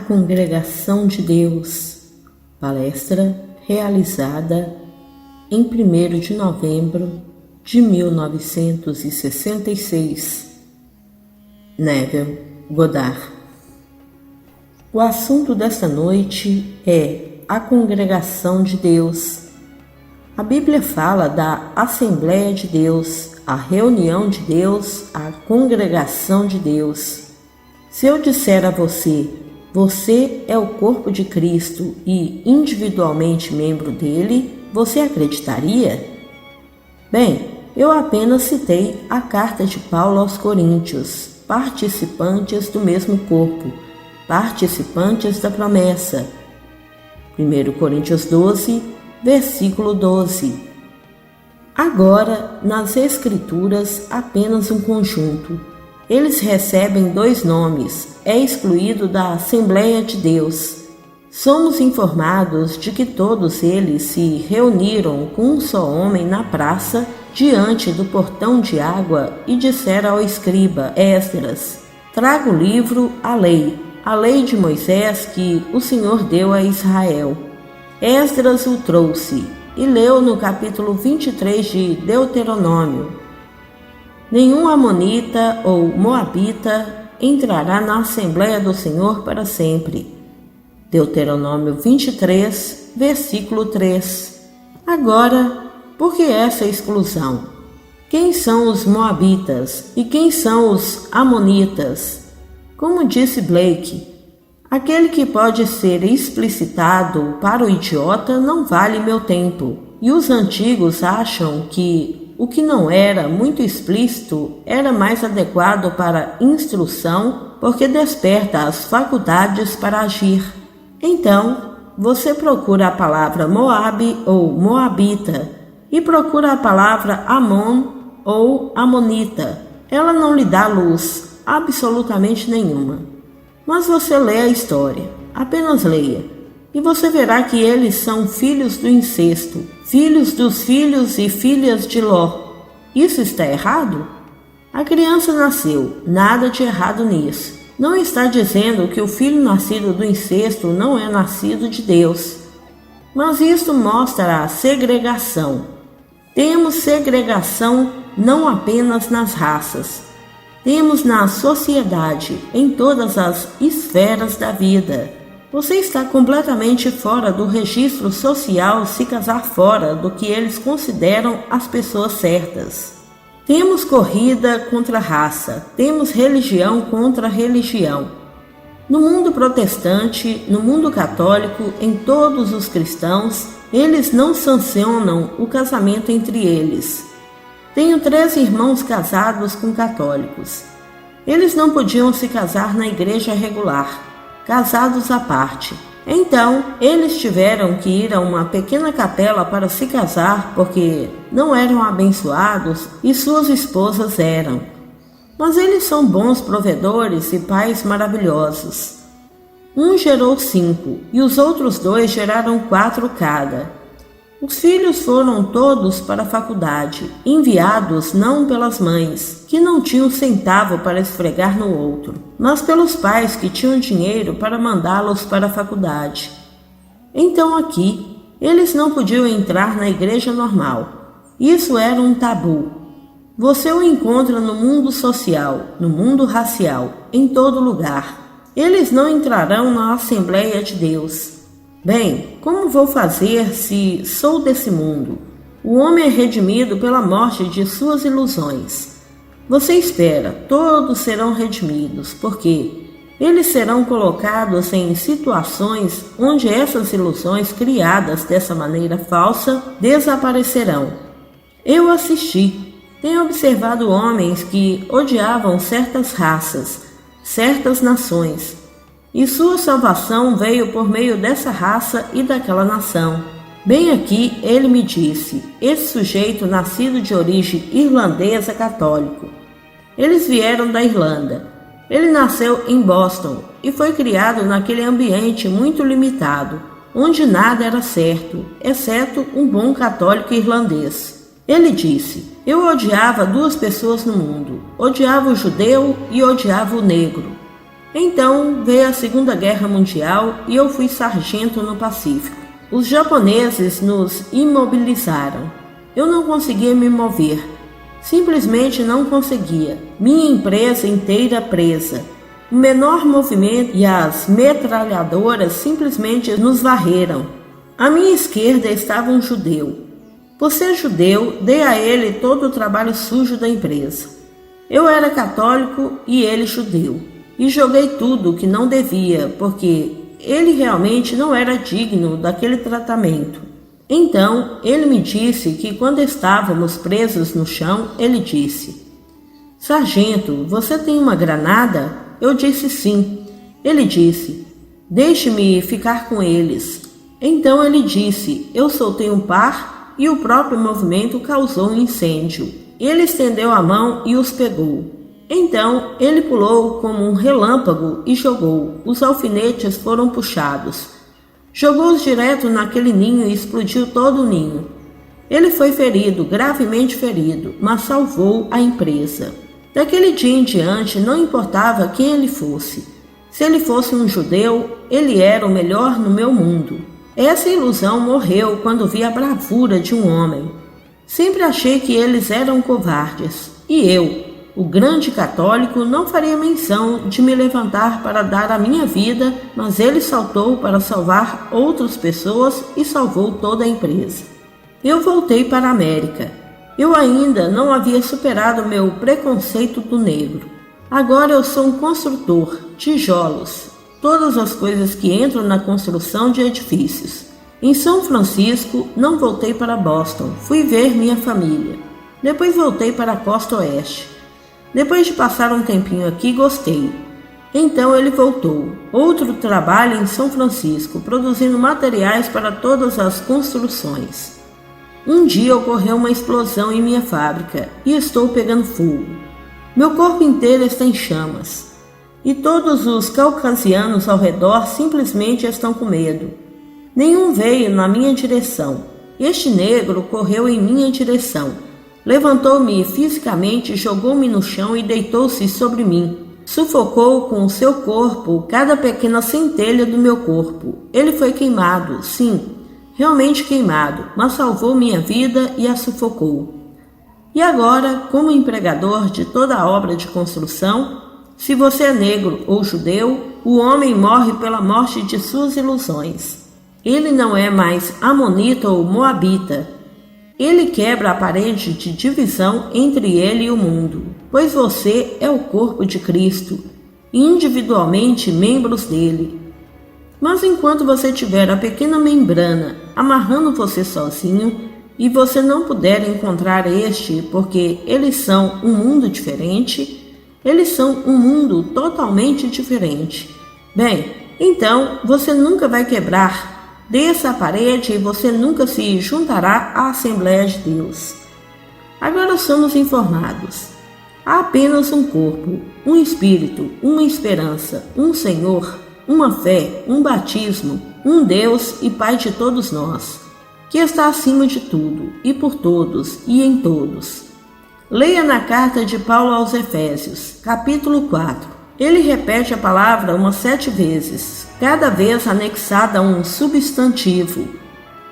Congregação de Deus, palestra realizada em 1º de novembro de 1966. Neville Goddard. O assunto desta noite é a Congregação de Deus. A Bíblia fala da Assembleia de Deus, a reunião de Deus, a Congregação de Deus. Se eu disser a você é o corpo de Cristo e individualmente membro dele, você acreditaria? Bem, eu apenas citei a carta de Paulo aos Coríntios, participantes do mesmo corpo, participantes da promessa. 1 Coríntios 12, versículo 12. Agora, nas Escrituras, apenas um conjunto. Eles recebem 2 nomes, é excluído da Assembleia de Deus. Somos informados de que todos eles se reuniram com um só homem na praça, diante do portão de água, e disseram ao escriba Esdras: traga o livro, a lei de Moisés que o Senhor deu a Israel. Esdras o trouxe e leu no capítulo 23 de Deuteronômio: nenhum amonita ou moabita entrará na Assembleia do Senhor para sempre. Deuteronômio 23, versículo 3. Agora, por que essa exclusão? Quem são os moabitas e quem são os amonitas? Como disse Blake, aquele que pode ser explicitado para o idiota não vale meu tempo, e os antigos acham que o que não era muito explícito era mais adequado para instrução, porque desperta as faculdades para agir. Então, você procura a palavra Moabe ou Moabita e procura a palavra Amon ou Amonita. Ela não lhe dá luz, absolutamente nenhuma. Mas você lê a história, apenas leia, e você verá que eles são filhos do incesto, filhos dos filhos e filhas de Ló. Isso está errado? A criança nasceu, nada de errado nisso. Não está dizendo que o filho nascido do incesto não é nascido de Deus. Mas isto mostra a segregação. Temos segregação não apenas nas raças. Temos na sociedade, em todas as esferas da vida. Você está completamente fora do registro social se casar fora do que eles consideram as pessoas certas. Temos corrida contra raça, temos religião contra religião. No mundo protestante, no mundo católico, em todos os cristãos, eles não sancionam o casamento entre eles. Tenho 3 irmãos casados com católicos. Eles não podiam se casar na igreja regular, casados à parte. Então, eles tiveram que ir a uma pequena capela para se casar porque não eram abençoados e suas esposas eram. Mas eles são bons provedores e pais maravilhosos. Um gerou 5 e os outros 2 geraram 4 cada. Os filhos foram todos para a faculdade, enviados não pelas mães, que não tinham centavo para esfregar no outro, mas pelos pais que tinham dinheiro para mandá-los para a faculdade. Então aqui, eles não podiam entrar na igreja normal. Isso era um tabu. Você o encontra no mundo social, no mundo racial, em todo lugar. Eles não entrarão na Assembleia de Deus. Bem, como vou fazer se sou desse mundo? O homem é redimido pela morte de suas ilusões. Você espera, todos serão redimidos, porque eles serão colocados em situações onde essas ilusões criadas dessa maneira falsa desaparecerão. Eu assisti, tenho observado homens que odiavam certas raças, certas nações, e sua salvação veio por meio dessa raça e daquela nação. Bem aqui ele me disse, esse sujeito nascido de origem irlandesa católico. Eles vieram da Irlanda. Ele nasceu em Boston e foi criado naquele ambiente muito limitado, onde nada era certo, exceto um bom católico irlandês. Ele disse, eu odiava 2 pessoas no mundo, odiava o judeu e odiava o negro. Então veio a Segunda Guerra Mundial e eu fui sargento no Pacífico. Os japoneses nos imobilizaram. Eu não conseguia me mover. Simplesmente não conseguia. Minha empresa inteira presa. O menor movimento e as metralhadoras simplesmente nos varreram. À minha esquerda estava um judeu. Por ser judeu, dei a ele todo o trabalho sujo da empresa. Eu era católico e ele judeu. E joguei tudo o que não devia, porque ele realmente não era digno daquele tratamento. Então, ele me disse que quando estávamos presos no chão, ele disse: "Sargento, você tem uma granada?" Eu disse sim. Ele disse: "Deixe-me ficar com eles." Então ele disse: "Eu soltei um par e o próprio movimento causou um incêndio." Ele estendeu a mão e os pegou. Então ele pulou como um relâmpago e jogou. Os alfinetes foram puxados. Jogou-os direto naquele ninho e explodiu todo o ninho. Ele foi ferido, gravemente ferido, mas salvou a empresa. Daquele dia em diante, não importava quem ele fosse. Se ele fosse um judeu, ele era o melhor no meu mundo. Essa ilusão morreu quando vi a bravura de um homem. Sempre achei que eles eram covardes. E eu, o grande católico, não faria menção de me levantar para dar a minha vida, mas ele saltou para salvar outras pessoas e salvou toda a empresa. Eu voltei para a América. Eu ainda não havia superado meu preconceito do negro. Agora eu sou um construtor, tijolos, todas as coisas que entram na construção de edifícios. Em São Francisco, não voltei para Boston, fui ver minha família. Depois voltei para a costa oeste. Depois de passar um tempinho aqui, gostei. Então ele voltou. Outro trabalho em São Francisco, produzindo materiais para todas as construções. Um dia ocorreu uma explosão em minha fábrica e estou pegando fogo. Meu corpo inteiro está em chamas. E todos os caucasianos ao redor simplesmente estão com medo. Nenhum veio na minha direção. Este negro correu em minha direção. Levantou-me fisicamente, jogou-me no chão e deitou-se sobre mim. Sufocou com o seu corpo cada pequena centelha do meu corpo. Ele foi queimado, sim. Realmente queimado, mas salvou minha vida e a sufocou. E agora, como empregador de toda a obra de construção, se você é negro ou judeu, o homem morre pela morte de suas ilusões. Ele não é mais amonita ou moabita. Ele quebra a parede de divisão entre ele e o mundo, pois você é o corpo de Cristo, e individualmente membros dele. Mas enquanto você tiver a pequena membrana amarrando você sozinho e você não puder encontrar este porque eles são um mundo diferente, eles são um mundo totalmente diferente. Bem, então você nunca vai quebrar dessa parede e você nunca se juntará à Assembleia de Deus. Agora somos informados. Há apenas um corpo, um espírito, uma esperança, um Senhor, uma fé, um batismo, um Deus e Pai de todos nós, que está acima de tudo, e por todos, e em todos. Leia na carta de Paulo aos Efésios, capítulo 4. Ele repete a palavra umas 7 vezes, cada vez anexada a um substantivo.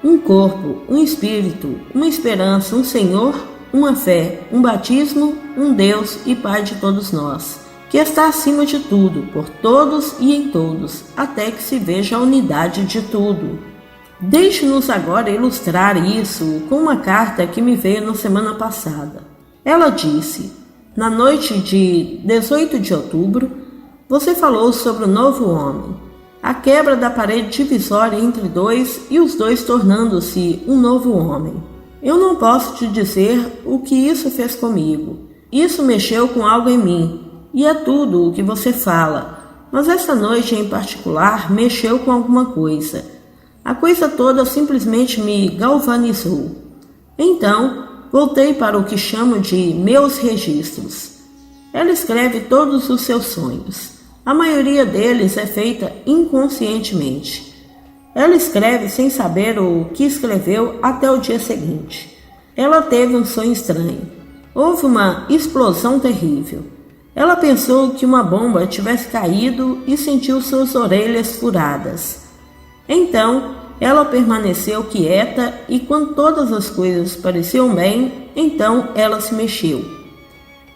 Um corpo, um espírito, uma esperança, um Senhor, uma fé, um batismo, um Deus e Pai de todos nós, que está acima de tudo, por todos e em todos, até que se veja a unidade de tudo. Deixe-nos agora ilustrar isso com uma carta que me veio na semana passada. Ela disse: na noite de 18 de outubro, você falou sobre o novo homem, a quebra da parede divisória entre dois e os dois tornando-se um novo homem. Eu não posso te dizer o que isso fez comigo. Isso mexeu com algo em mim. E é tudo o que você fala, mas essa noite em particular mexeu com alguma coisa. A coisa toda simplesmente me galvanizou. Então, voltei para o que chamo de meus registros. Ela escreve todos os seus sonhos. A maioria deles é feita inconscientemente. Ela escreve sem saber o que escreveu até o dia seguinte. Ela teve um sonho estranho. Houve uma explosão terrível. Ela pensou que uma bomba tivesse caído e sentiu suas orelhas furadas. Então, ela permaneceu quieta e quando todas as coisas pareciam bem, então ela se mexeu.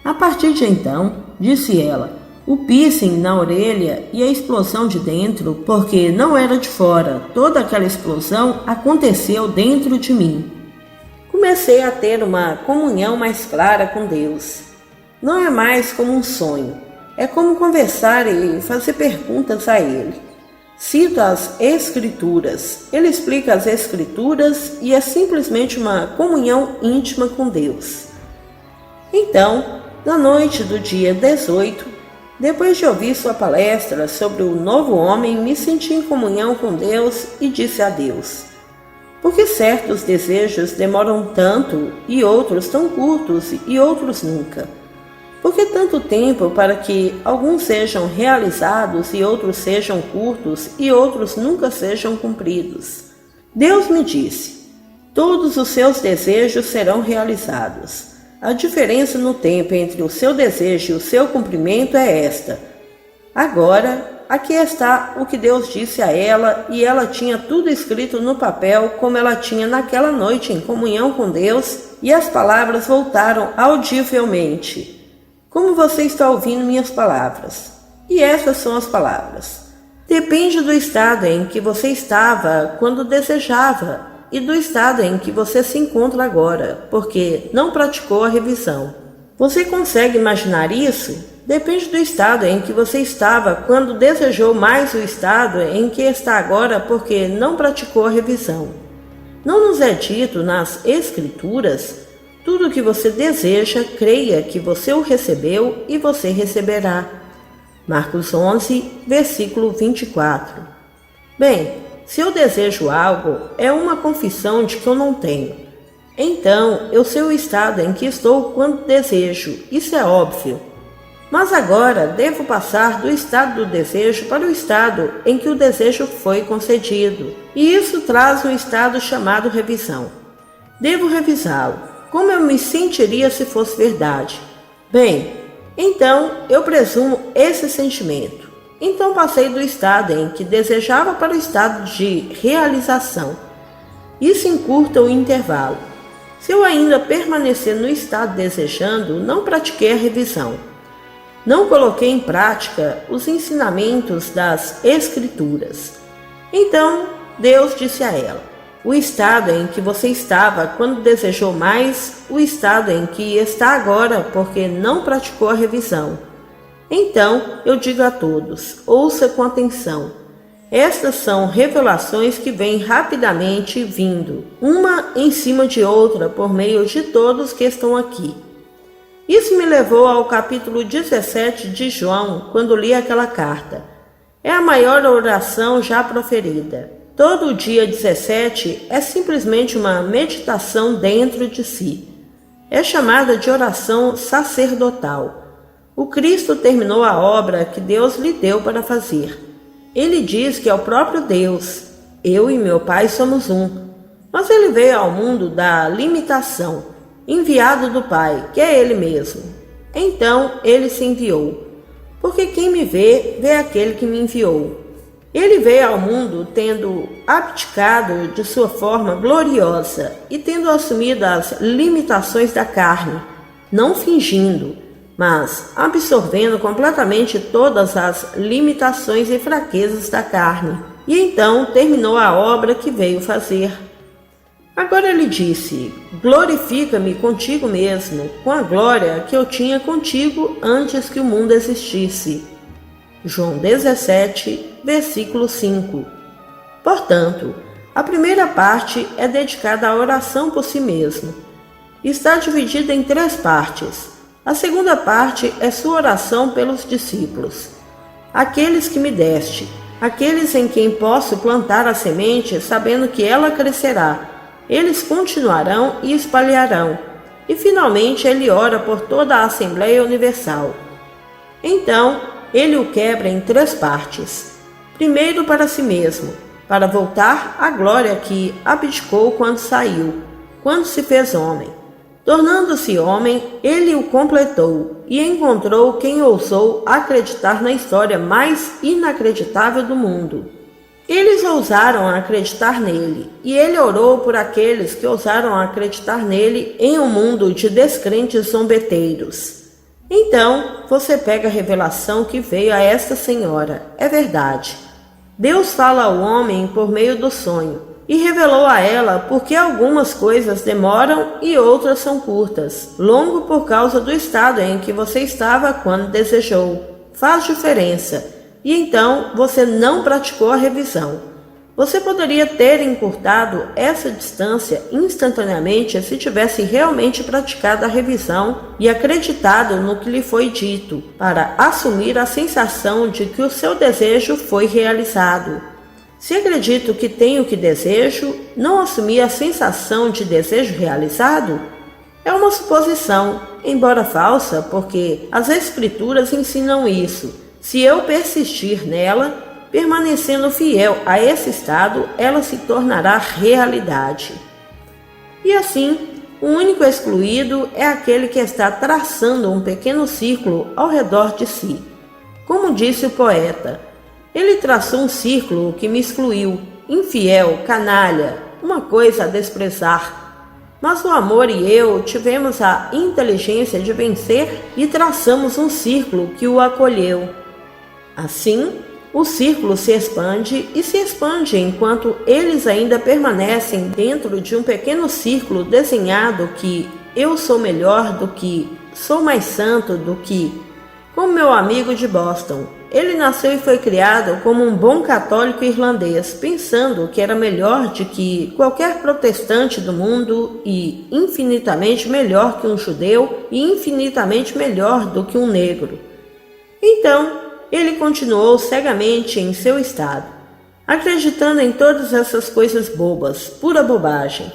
A partir de então, disse ela, o piercing na orelha e a explosão de dentro, porque não era de fora, toda aquela explosão aconteceu dentro de mim. Comecei a ter uma comunhão mais clara com Deus. Não é mais como um sonho, é como conversar e fazer perguntas a Ele. Cito as Escrituras, ele explica as Escrituras e é simplesmente uma comunhão íntima com Deus. Então, na noite do dia 18, depois de ouvir sua palestra sobre o novo homem, me senti em comunhão com Deus e disse a Deus: por que certos desejos demoram tanto e outros tão curtos e outros nunca? Por que tanto tempo para que alguns sejam realizados e outros sejam curtos e outros nunca sejam cumpridos? Deus me disse: todos os seus desejos serão realizados. A diferença no tempo entre o seu desejo e o seu cumprimento é esta. Agora, aqui está o que Deus disse a ela, e ela tinha tudo escrito no papel, como ela tinha naquela noite em comunhão com Deus, e as palavras voltaram audivelmente. Como você está ouvindo minhas palavras? E essas são as palavras. Depende do estado em que você estava quando desejava, e do estado em que você se encontra agora, porque não praticou a revisão. Você consegue imaginar isso? Depende do estado em que você estava quando desejou mais o estado em que está agora, porque não praticou a revisão. Não nos é dito nas Escrituras: tudo o que você deseja, creia que você o recebeu e você receberá. Marcos 11, versículo 24. Bem, se eu desejo algo, é uma confissão de que eu não tenho. Então, eu sei o estado em que estou quando desejo, isso é óbvio. Mas agora devo passar do estado do desejo para o estado em que o desejo foi concedido. E isso traz um estado chamado revisão. Devo revisá-lo. Como eu me sentiria se fosse verdade? Bem, então eu presumo esse sentimento. Então passei do estado em que desejava para o estado de realização. Isso encurta o intervalo. Se eu ainda permanecer no estado desejando, não pratiquei a revisão. Não coloquei em prática os ensinamentos das Escrituras. Então Deus disse a ela: o estado em que você estava quando desejou mais, o estado em que está agora porque não praticou a revisão. Então eu digo a todos, ouça com atenção. Estas são revelações que vêm rapidamente vindo, uma em cima de outra, por meio de todos que estão aqui. Isso me levou ao capítulo 17 de João, quando li aquela carta. É a maior oração já proferida. Todo o dia 17 é simplesmente uma meditação dentro de si. É chamada de oração sacerdotal. O Cristo terminou a obra que Deus lhe deu para fazer. Ele diz que é o próprio Deus. Eu e meu Pai somos um. Mas ele veio ao mundo da limitação, enviado do Pai, que é ele mesmo. Então ele se enviou. Porque quem me vê, vê aquele que me enviou. Ele veio ao mundo tendo abdicado de sua forma gloriosa e tendo assumido as limitações da carne, não fingindo, mas absorvendo completamente todas as limitações e fraquezas da carne, e então terminou a obra que veio fazer. Agora ele disse: glorifica-me contigo mesmo, com a glória que eu tinha contigo antes que o mundo existisse. João 17, versículo 5. Portanto, a primeira parte é dedicada à oração por si mesmo. Está dividida em 3 partes. A segunda parte é sua oração pelos discípulos, aqueles que me deste, aqueles em quem posso plantar a semente, sabendo que ela crescerá. Eles continuarão e espalharão. E finalmente ele ora por toda a Assembleia Universal. Então, ele o quebra em 3 partes. Primeiro para si mesmo, para voltar à glória que abdicou quando saiu, quando se fez homem. Tornando-se homem, ele o completou. e encontrou quem ousou acreditar na história mais inacreditável do mundo. Eles ousaram acreditar nele, e ele orou por aqueles que ousaram acreditar nele em um mundo de descrentes zombeteiros. Então, você pega a revelação que veio a esta senhora. É verdade. Deus fala ao homem por meio do sonho, e revelou a ela porque algumas coisas demoram e outras são curtas, longo por causa do estado em que você estava quando desejou. Faz diferença. E então você não praticou a revisão. Você poderia ter encurtado essa distância instantaneamente se tivesse realmente praticado a revisão e acreditado no que lhe foi dito, para assumir a sensação de que o seu desejo foi realizado. Se acredito que tenho o que desejo, não assumir a sensação de desejo realizado? É uma suposição, embora falsa, porque as Escrituras ensinam isso. Se eu persistir nela, permanecendo fiel a esse estado, ela se tornará realidade. E assim, o único excluído é aquele que está traçando um pequeno círculo ao redor de si. Como disse o poeta, ele traçou um círculo que me excluiu, infiel, canalha, uma coisa a desprezar. Mas o amor e eu tivemos a inteligência de vencer e traçamos um círculo que o acolheu. Assim, o círculo se expande e se expande enquanto eles ainda permanecem dentro de um pequeno círculo desenhado que eu sou melhor do que, sou mais santo do que, como meu amigo de Boston. Ele nasceu e foi criado como um bom católico irlandês, pensando que era melhor do que qualquer protestante do mundo e infinitamente melhor que um judeu e infinitamente melhor do que um negro. Então, ele continuou cegamente em seu estado, acreditando em todas essas coisas bobas, pura bobagem.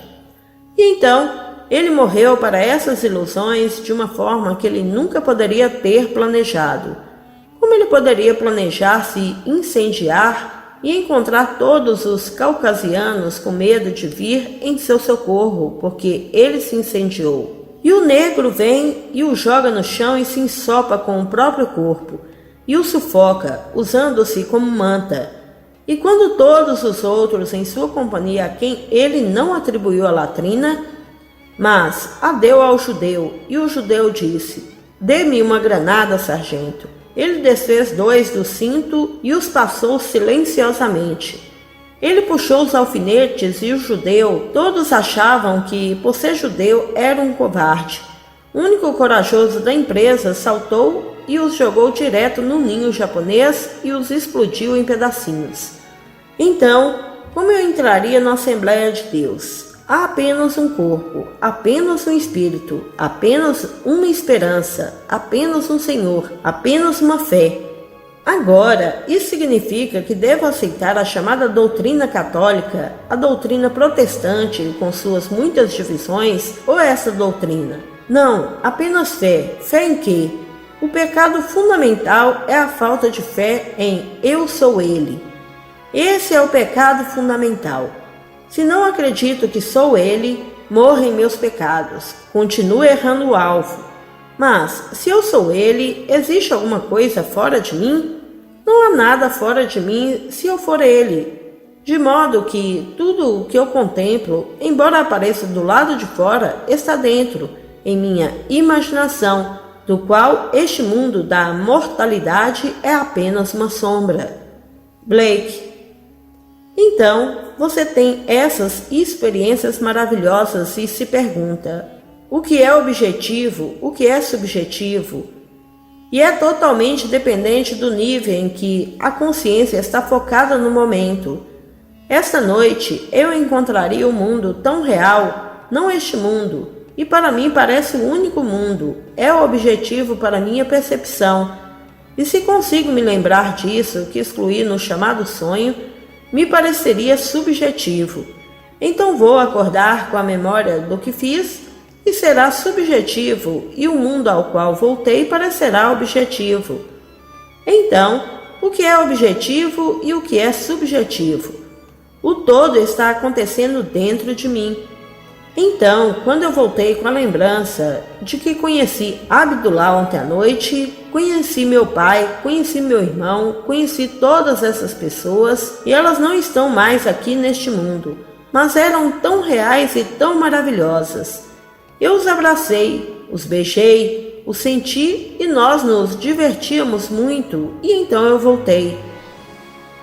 E então, ele morreu para essas ilusões de uma forma que ele nunca poderia ter planejado. Como ele poderia planejar se incendiar e encontrar todos os caucasianos com medo de vir em seu socorro, porque ele se incendiou? E o negro vem e o joga no chão e se ensopa com o próprio corpo, e o sufoca, usando-se como manta. E quando todos os outros em sua companhia a quem ele não atribuiu a latrina, mas a deu ao judeu, e o judeu disse: "Dê-me uma granada, sargento." Ele desfez 2 do cinto e os passou silenciosamente. Ele puxou os alfinetes e o judeu, todos achavam que, por ser judeu, era um covarde. O único corajoso da empresa saltou e os jogou direto no ninho japonês e os explodiu em pedacinhos. Então, como eu entraria na Assembleia de Deus? Há apenas um corpo, apenas um espírito, apenas uma esperança, apenas um Senhor, apenas uma fé. Agora, isso significa que devo aceitar a chamada doutrina católica, a doutrina protestante com suas muitas divisões, ou essa doutrina? Não, apenas fé. Fé em quê? O pecado fundamental é a falta de fé em eu sou ele. Esse é o pecado fundamental. Se não acredito que sou ele, morro em meus pecados, continuo errando o alvo. Mas, se eu sou ele, existe alguma coisa fora de mim? Não há nada fora de mim se eu for ele. De modo que tudo o que eu contemplo, embora apareça do lado de fora, está dentro, em minha imaginação, do qual este mundo da mortalidade é apenas uma sombra. Blake. Então, você tem essas experiências maravilhosas e se pergunta: o que é objetivo, o que é subjetivo? E é totalmente dependente do nível em que a consciência está focada no momento. Esta noite eu encontraria o mundo tão real, não este mundo, e para mim parece o único mundo, é o objetivo para minha percepção. E se consigo me lembrar disso, que excluí no chamado sonho, me pareceria subjetivo. Então vou acordar com a memória do que fiz e será subjetivo, e o mundo ao qual voltei parecerá objetivo. Então, o que é objetivo e o que é subjetivo? O todo está acontecendo dentro de mim. Então, quando eu voltei com a lembrança de que conheci Abdullah ontem à noite, conheci meu pai, conheci meu irmão, conheci todas essas pessoas e elas não estão mais aqui neste mundo, mas eram tão reais e tão maravilhosas. Eu os abracei, os beijei, os senti e nós nos divertíamos muito e então eu voltei.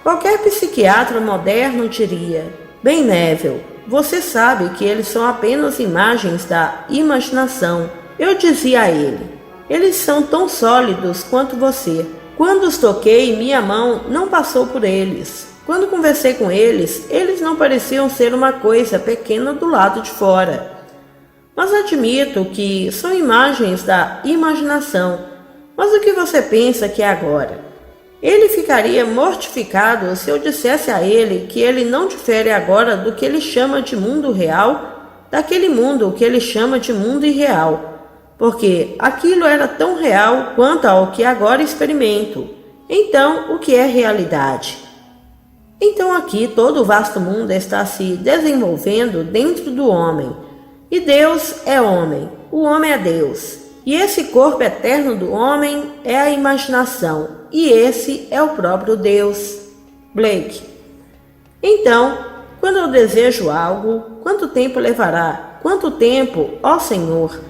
Qualquer psiquiatra moderno diria: bem, Neville, você sabe que eles são apenas imagens da imaginação. Eu dizia a ele: eles são tão sólidos quanto você. Quando os toquei, minha mão não passou por eles. Quando conversei com eles, eles não pareciam ser uma coisa pequena do lado de fora. Mas admito que são imagens da imaginação. Mas o que você pensa que é agora? Ele ficaria mortificado se eu dissesse a ele que ele não difere agora do que ele chama de mundo real, daquele mundo que ele chama de mundo irreal, porque aquilo era tão real quanto ao que agora experimento. Então, o que é realidade? Então aqui todo o vasto mundo está se desenvolvendo dentro do homem, e Deus é homem, o homem é Deus. E esse corpo eterno do homem é a imaginação, e esse é o próprio Deus. Blake. Então, quando eu desejo algo, quanto tempo levará? Quanto tempo, ó Senhor?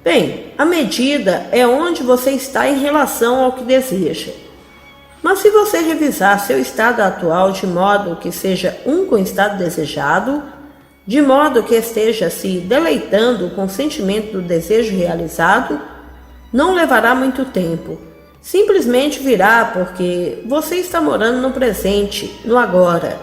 Bem, a medida é onde você está em relação ao que deseja. Mas se você revisar seu estado atual de modo que seja um com o estado desejado, de modo que esteja se deleitando com o sentimento do desejo realizado, não levará muito tempo. Simplesmente virá porque você está morando no presente, no agora.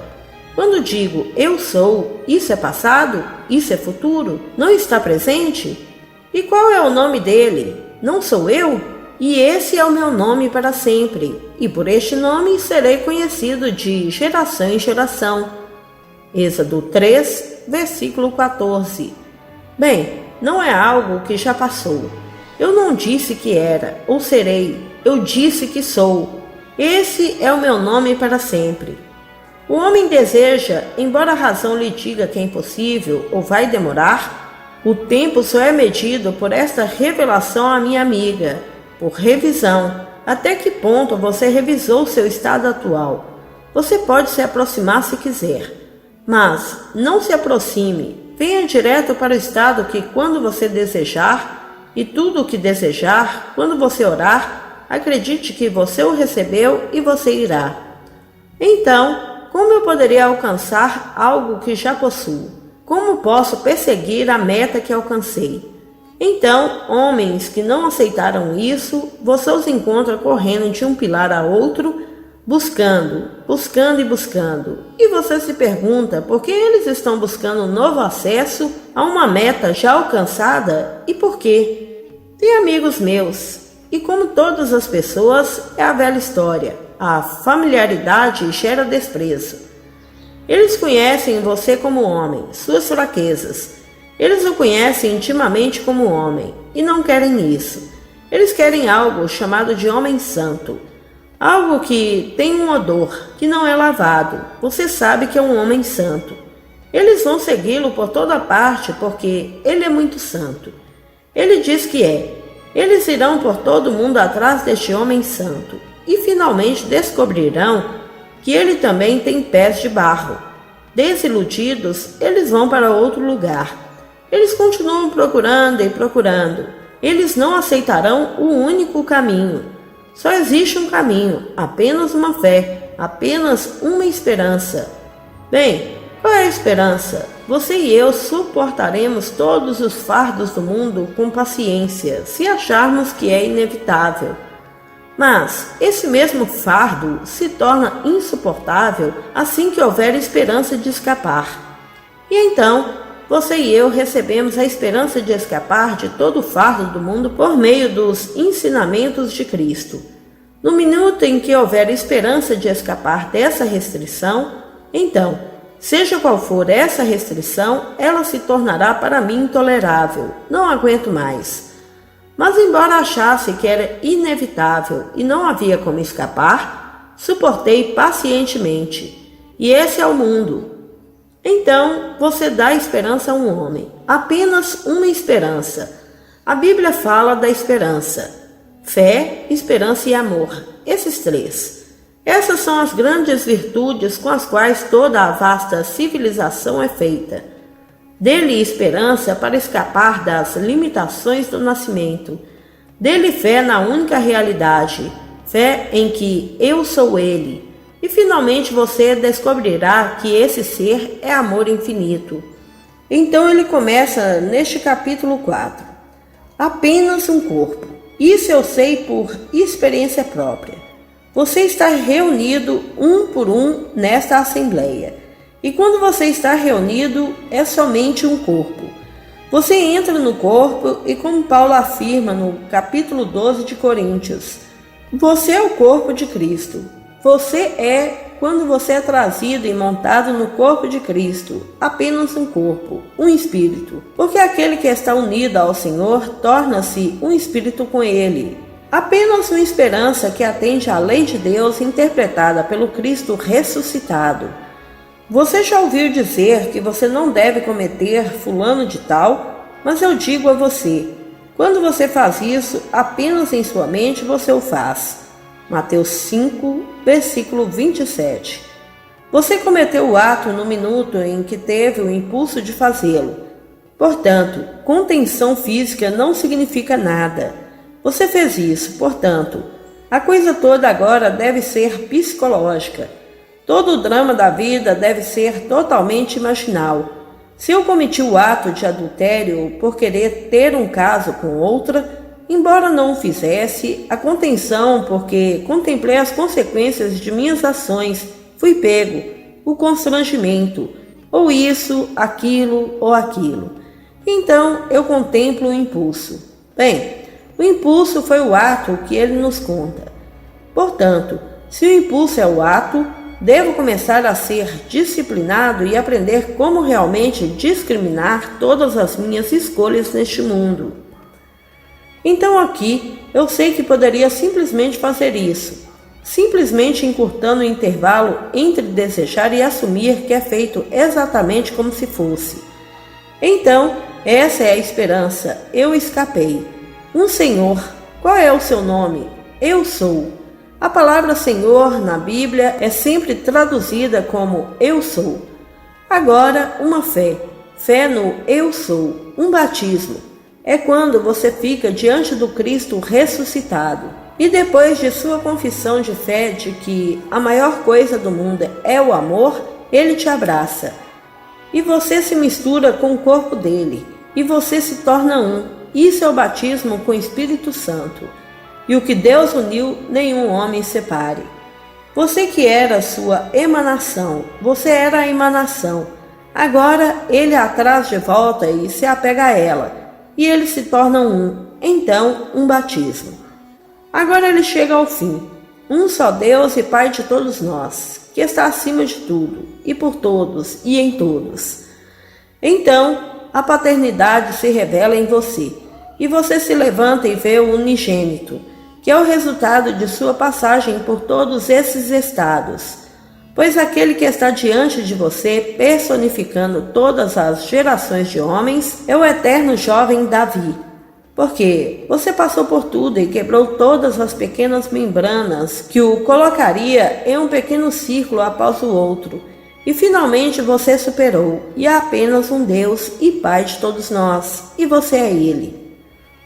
Quando digo eu sou, isso é passado, isso é futuro, não está presente? E qual é o nome dele? Não sou eu? E esse é o meu nome para sempre, e por este nome serei conhecido de geração em geração. Êxodo 3, versículo 14. Bem, não é algo que já passou. Eu não disse que era, ou serei, eu disse que sou. Esse é o meu nome para sempre. O homem deseja, embora a razão lhe diga que é impossível ou vai demorar, o tempo só é medido por esta revelação à minha amiga, por revisão. Até que ponto você revisou seu estado atual? Você pode se aproximar se quiser, mas não se aproxime. Venha direto para o estado que quando você desejar, e tudo o que desejar, quando você orar, acredite que você o recebeu e você irá. Então, como eu poderia alcançar algo que já possuo? Como posso perseguir a meta que alcancei? Então, homens que não aceitaram isso, você os encontra correndo de um pilar a outro, buscando. E você se pergunta por que eles estão buscando um novo acesso a uma meta já alcançada e por quê? Tem amigos meus, e como todas as pessoas, é a velha história. A familiaridade gera desprezo. Eles conhecem você como homem, suas fraquezas. Eles o conhecem intimamente como homem e não querem isso. Eles querem algo chamado de homem santo. Algo que tem um odor, que não é lavado. Você sabe que é um homem santo. Eles vão segui-lo por toda parte porque ele é muito santo. Ele diz que é. Eles irão por todo mundo atrás deste homem santo e finalmente descobrirão que ele também tem pés de barro. Desiludidos, eles vão para outro lugar. Eles continuam procurando e procurando. Eles não aceitarão o único caminho. Só existe um caminho, apenas uma fé, apenas uma esperança. Bem, qual é a esperança? Você e eu suportaremos todos os fardos do mundo com paciência, se acharmos que é inevitável. Mas esse mesmo fardo se torna insuportável assim que houver esperança de escapar. E então, você e eu recebemos a esperança de escapar de todo o fardo do mundo por meio dos ensinamentos de Cristo. No minuto em que houver esperança de escapar dessa restrição, então, seja qual for essa restrição, ela se tornará para mim intolerável. Não aguento mais. Mas embora achasse que era inevitável e não havia como escapar, suportei pacientemente. E esse é o mundo. Então, você dá esperança a um homem, apenas uma esperança. A Bíblia fala da esperança: fé, esperança e amor, esses três. Essas são as grandes virtudes com as quais toda a vasta civilização é feita. Dê-lhe esperança para escapar das limitações do nascimento. Dê-lhe fé na única realidade, fé em que eu sou Ele. E finalmente você descobrirá que esse ser é amor infinito. Então ele começa neste capítulo 4. Apenas um corpo. Isso eu sei por experiência própria. Você está reunido um por um nesta assembleia. E quando você está reunido, é somente um corpo. Você entra no corpo e, como Paulo afirma no capítulo 12 de Coríntios, você é o corpo de Cristo. Você é, quando você é trazido e montado no corpo de Cristo, apenas um corpo, um espírito. Porque aquele que está unido ao Senhor torna-se um espírito com Ele. Apenas uma esperança que atende à lei de Deus interpretada pelo Cristo ressuscitado. Você já ouviu dizer que você não deve cometer fulano de tal, mas eu digo a você, quando você faz isso, apenas em sua mente você o faz. Mateus 5, versículo 27. Você cometeu o ato no minuto em que teve o impulso de fazê-lo. Portanto, contenção física não significa nada. Você fez isso, portanto, a coisa toda agora deve ser psicológica. Todo o drama da vida deve ser totalmente imaginal. Se eu cometi o ato de adultério por querer ter um caso com outra, embora não o fizesse, a contenção porque contemplei as consequências de minhas ações, fui pego, o constrangimento, ou isso, aquilo ou aquilo. Então eu contemplo o impulso. Bem, o impulso foi o ato que ele nos conta. Portanto, se o impulso é o ato, devo começar a ser disciplinado e aprender como realmente discriminar todas as minhas escolhas neste mundo. Então aqui eu sei que poderia simplesmente fazer isso, simplesmente encurtando o intervalo entre desejar e assumir que é feito exatamente como se fosse. Então, essa é a esperança, eu escapei. Um Senhor, qual é o seu nome? Eu sou. A palavra Senhor na Bíblia é sempre traduzida como eu sou. Agora, uma fé, fé no eu sou, um batismo. É quando você fica diante do Cristo ressuscitado. E depois de sua confissão de fé de que a maior coisa do mundo é o amor, Ele te abraça. E você se mistura com o corpo dele. E você se torna um. Isso é o batismo com o Espírito Santo. E o que Deus uniu, nenhum homem separe. Você que era sua emanação, você era a emanação. Agora Ele a traz de volta e se apega a ela. E eles se tornam um, então um batismo. Agora ele chega ao fim, um só Deus e Pai de todos nós, que está acima de tudo, e por todos, e em todos. Então, a paternidade se revela em você, e você se levanta e vê o unigênito, que é o resultado de sua passagem por todos esses estados. Pois aquele que está diante de você, personificando todas as gerações de homens, é o eterno jovem Davi. Porque você passou por tudo e quebrou todas as pequenas membranas que o colocaria em um pequeno círculo após o outro. E finalmente você superou, e há apenas um Deus e Pai de todos nós, e você é Ele.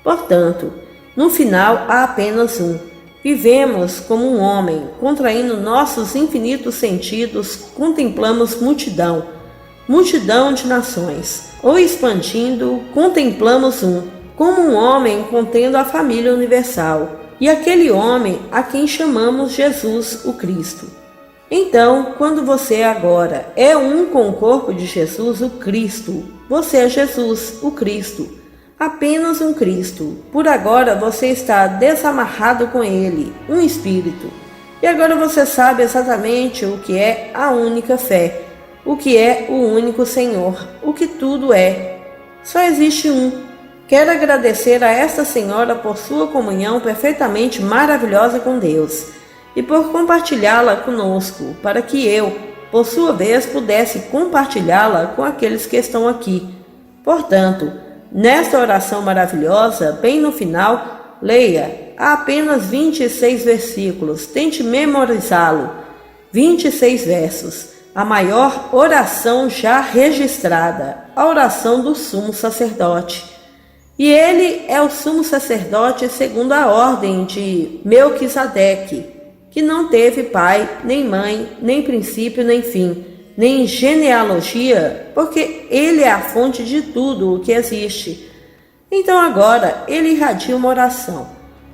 Portanto, no final há apenas um. Vivemos como um homem, contraindo nossos infinitos sentidos, contemplamos multidão, multidão de nações, ou expandindo, contemplamos um, como um homem contendo a família universal, e aquele homem a quem chamamos Jesus, o Cristo. Então, quando você agora é um com o corpo de Jesus, o Cristo, você é Jesus, o Cristo. Apenas um Cristo. Por agora você está desamarrado com Ele, um Espírito. E agora você sabe exatamente o que é a única fé, o que é o único Senhor, o que tudo é. Só existe um. Quero agradecer a esta senhora por sua comunhão perfeitamente maravilhosa com Deus e por compartilhá-la conosco, para que eu, por sua vez, pudesse compartilhá-la com aqueles que estão aqui. Portanto, nesta oração maravilhosa, bem no final, leia. Há apenas 26 versículos. Tente memorizá-lo. 26 versos. A maior oração já registrada, a oração do sumo sacerdote. E ele é o sumo sacerdote segundo a ordem de Melquisedeque, que não teve pai, nem mãe, nem princípio, nem fim, nem genealogia, porque ele é a fonte de tudo o que existe. Então agora ele irradia uma oração.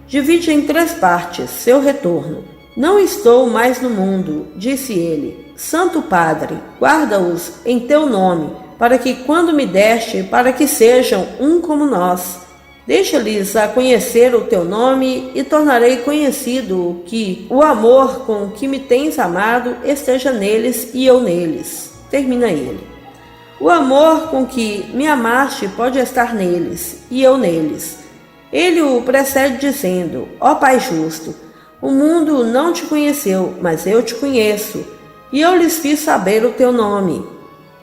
Divide em 3 partes seu retorno. Não estou mais no mundo, disse ele. Santo Padre, guarda-os em teu nome, para que quando me deste, para que sejam um como nós. Deixa-lhes a conhecer o teu nome e tornarei conhecido que o amor com que me tens amado esteja neles e eu neles. Termina ele. O amor com que me amaste pode estar neles e eu neles. Ele o precede dizendo, ó Pai justo, o mundo não te conheceu, mas eu te conheço, e eu lhes fiz saber o teu nome.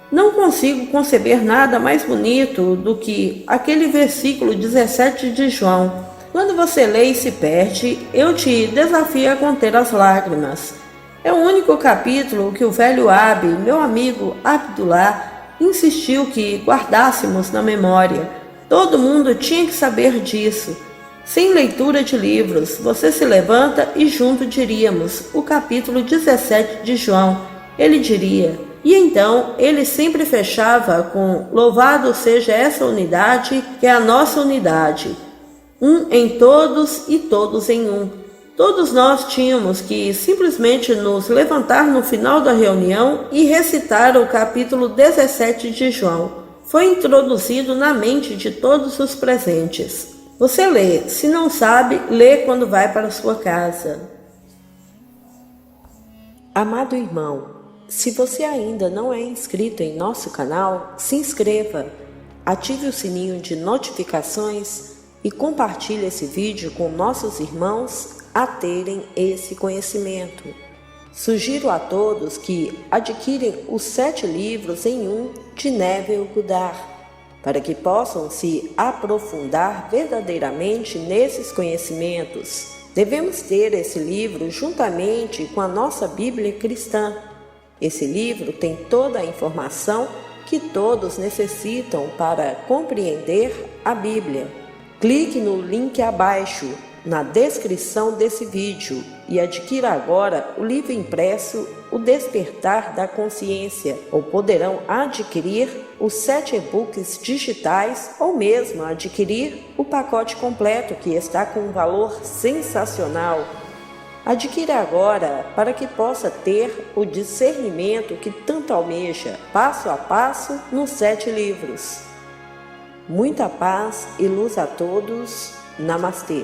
Não consigo conceber nada mais bonito do que aquele versículo 17 de João. Quando você lê e se perde, eu te desafio a conter as lágrimas. É o único capítulo que o velho Abi, meu amigo Abdullah, insistiu que guardássemos na memória. Todo mundo tinha que saber disso. Sem leitura de livros, você se levanta e junto diríamos o capítulo 17 de João. Ele diria, e então ele sempre fechava com louvado seja essa unidade que é a nossa unidade. Um em todos e todos em um. Todos nós tínhamos que simplesmente nos levantar no final da reunião e recitar o capítulo 17 de João. Foi introduzido na mente de todos os presentes. Você lê, se não sabe, lê quando vai para sua casa. Amado irmão, se você ainda não é inscrito em nosso canal, se inscreva, ative o sininho de notificações e compartilhe esse vídeo com nossos irmãos a terem esse conhecimento. Sugiro a todos que adquirem os 7 livros em um de Neville Goddard, para que possam se aprofundar verdadeiramente nesses conhecimentos. Devemos ter esse livro juntamente com a nossa Bíblia cristã. Esse livro tem toda a informação que todos necessitam para compreender a Bíblia. Clique no link abaixo, na descrição desse vídeo, e adquira agora o livro impresso O Despertar da Consciência, ou poderão adquirir os 7 e-books digitais ou mesmo adquirir o pacote completo que está com um valor sensacional. Adquira agora para que possa ter o discernimento que tanto almeja, passo a passo nos 7 livros. Muita paz e luz a todos. Namastê.